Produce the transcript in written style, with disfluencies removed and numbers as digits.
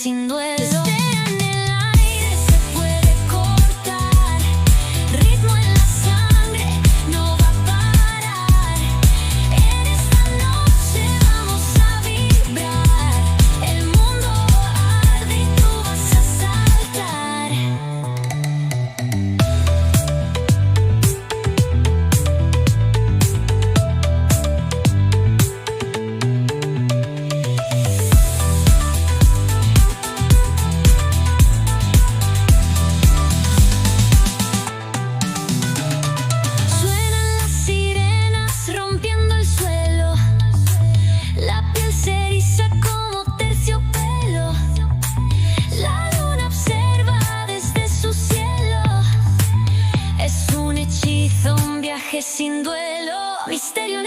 sin duelo. Espera en el aire, se puede cortar. Ritmo en la sangre, no va a parar. En esta noche vamos a vibrar. El mundo arde y tú vas a saltar. Suenan las sirenas rompiendo el suelo. La piel se eriza como terciopelo. La luna observa desde su cielo. Es un hechizo, un viaje sin duelo. Misterio